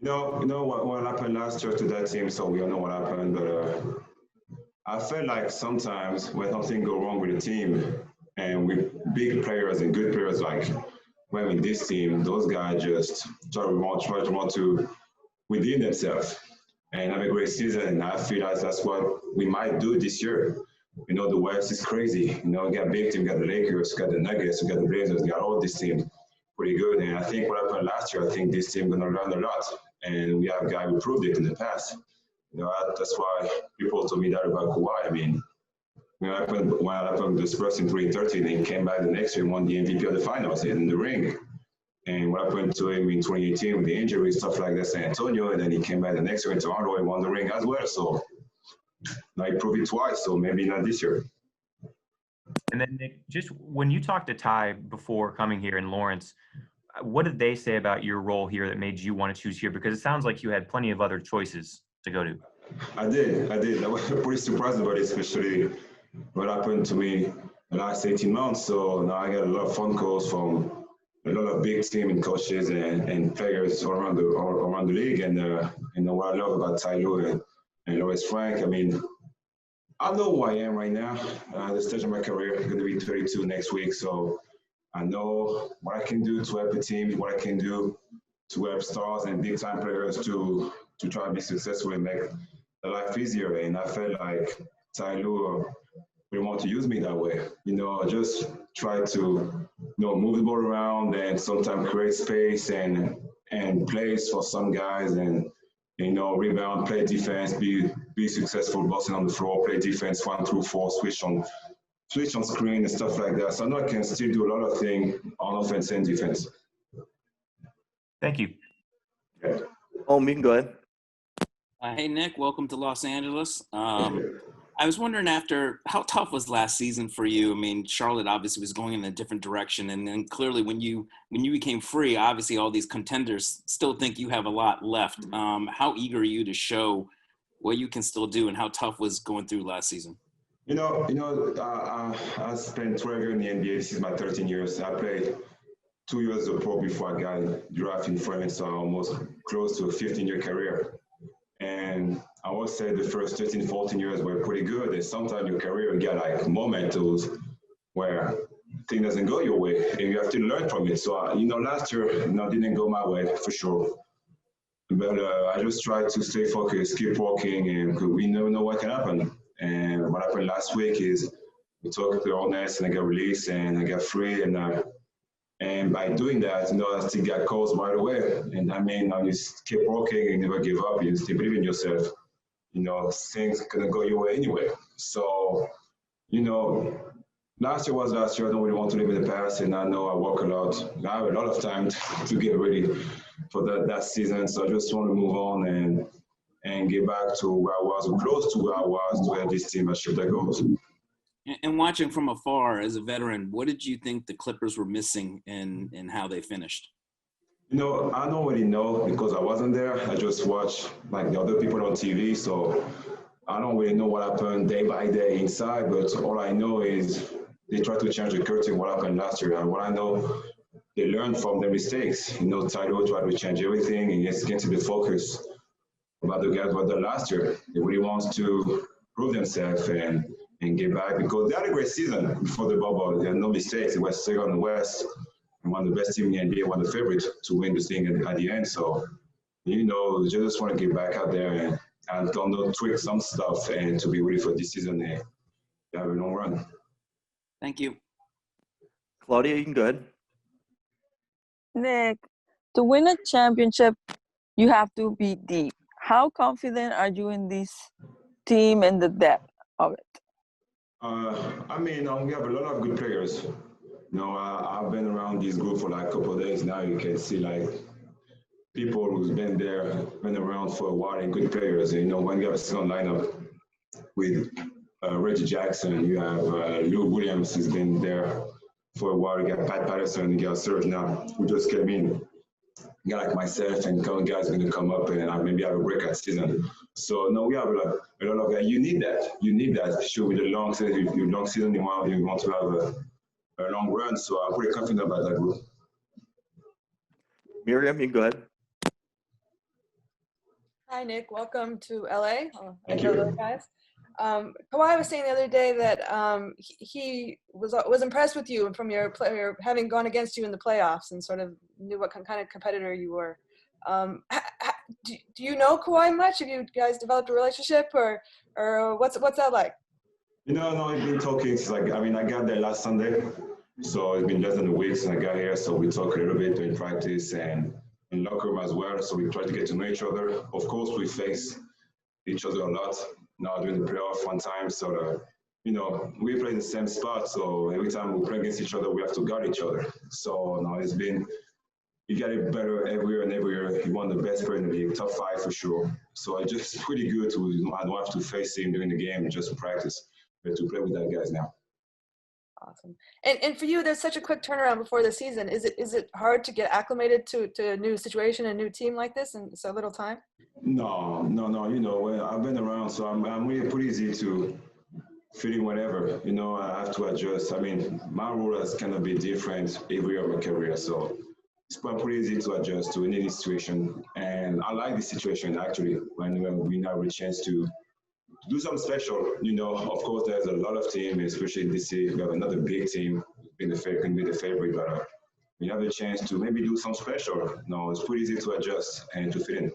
What happened last year to that team, so we all know what happened. But I felt like sometimes when something go wrong with the team, and with big players and good players like when in this team, those guys just try to want to redeem themselves and have a great season. And I feel like that's what we might do this year. The West is crazy. We got big team, we got the Lakers, we got the Nuggets, we got the Blazers, we got all these teams pretty good. And I think what happened last year, I think this team gonna learn a lot. And we have guys who proved it in the past. That's why people told me that about Kawhi. I mean, when happened the Spurs in 2013, he came back the next year and won the MVP of the finals in the ring. And what happened to him in 2018 with the injury, stuff like that, San Antonio, and then he came back the next year in Toronto and won the ring as well. So now he proved it twice, so maybe not this year. And then, Nick, just when you talked to Ty before coming here and Lawrence, what did they say about your role here that made you want to choose here? Because it sounds like you had plenty of other choices to go to. I did. I was pretty surprised about it, especially what happened to me the last 18 months. So now I got a lot of phone calls from a lot of big team and coaches and players all around the league. And what I love about Ty Lue and Lawrence Frank, I mean, I know who I am right now. At the stage of my career, I'm going to be 32 next week. So I know what I can do to help the team, what I can do to help stars and big time players to try to be successful and make their life easier. And I felt like Ty Lue really want to use me that way. Just try to move the ball around and sometimes create space and plays for some guys and rebound, play defense, be successful bossing on the floor, play defense 1 through 4, switch on screen and stuff like that. So I know I can still do a lot of things on offense and defense. Thank you. Yeah. Oh, you can go ahead. Hey, Nick, welcome to Los Angeles. I was wondering how tough was last season for you? I mean, Charlotte obviously was going in a different direction. And then clearly when you became free, obviously all these contenders still think you have a lot left. How eager are you to show what you can still do, and how tough was going through last season? I spent 12 years in the NBA. This is my 13 years. I played 2 years as a pro before I got drafted in France, so almost close to a 15-year career. And I would say the first 13, 14 years were pretty good. And sometimes your career you get like momentos where things doesn't go your way and you have to learn from it. So, last year, didn't go my way for sure. But I just tried to stay focused, keep working, and we never know what can happen. And what happened last week is we took the illness and I got released and I got free. And by doing that, I still got calls right away. And I mean, you just keep working and never give up. You still believe in yourself. Things are gonna go your way anyway. So, last year was last year. I don't really want to live in the past, and I know I work a lot. I have a lot of time to get ready for that season. So I just want to move on and get back to where I was, or close to where I was, to where this team achieved their goals. And watching from afar as a veteran, what did you think the Clippers were missing in how they finished? I don't really know because I wasn't there. I just watch like the other people on TV. So I don't really know what happened day by day inside. But all I know is they tried to change the curtain what happened last year. And what I know, they learned from their mistakes. Ty Lue tried to change everything and just get to the focus about the guys what done last year. They really want to prove themselves and get back because they had a great season before the bubble. They had no mistakes. They were second in the West. One of the best teams in the NBA, one of the favorites to win this thing at the end. So, just want to get back out there and tweak some stuff and to be ready for this season and have a long run. Thank you. Claudia, you can go ahead. Nick, to win a championship, you have to be deep. How confident are you in this team and the depth of it? We have a lot of good players. I've been around this group for like a couple of days now. You can see like people who's been there, been around for a while, and good players. When you have a second lineup with Reggie Jackson, you have Lou Williams who's been there for a while. You got Pat Patterson, you got Serge now, who just came in. You got like myself and a couple guys going to come up and maybe have a breakout season. So no, we have a lot of guys. You need that. You need that. Sure, with the long season, you want to have a long run. So I'm pretty confident about that group. Miriam, you can go ahead. Hi, Nick. Welcome to LA. Thank Hello, you. guys. Kawhi was saying the other day that he was impressed with you from your player having gone against you in the playoffs and sort of knew what kind of competitor you were. Do you know Kawhi much? Have you guys developed a relationship, or what's that like? No, we've been talking since I got there last Sunday, so it's been less than a week since I got here. So we talk a little bit during practice and in locker room as well. So we try to get to know each other. Of course, we face each other a lot now during the playoff one time. So, we play in the same spot. So every time we play against each other, we have to guard each other. So now it's been, you get it better every year and every year. He won the best player in the league, top 5 for sure. So it's just pretty good I don't have to face him during the game, just practice. But to play with that guys now. Awesome. And for you, there's such a quick turnaround before the season. Is it hard to get acclimated to a new situation, a new team like this in so little time? No. I've been around, so I'm really pretty easy to fit in whatever. I have to adjust. My role has kind of been different every year of my career, so it's pretty easy to adjust to any situation. And I like this situation actually when we now have a chance to do something special. Of course, there's a lot of teams, especially this year. We have another big team, can be the favorite, but we have a chance to maybe do something special. It's pretty easy to adjust and to fit in.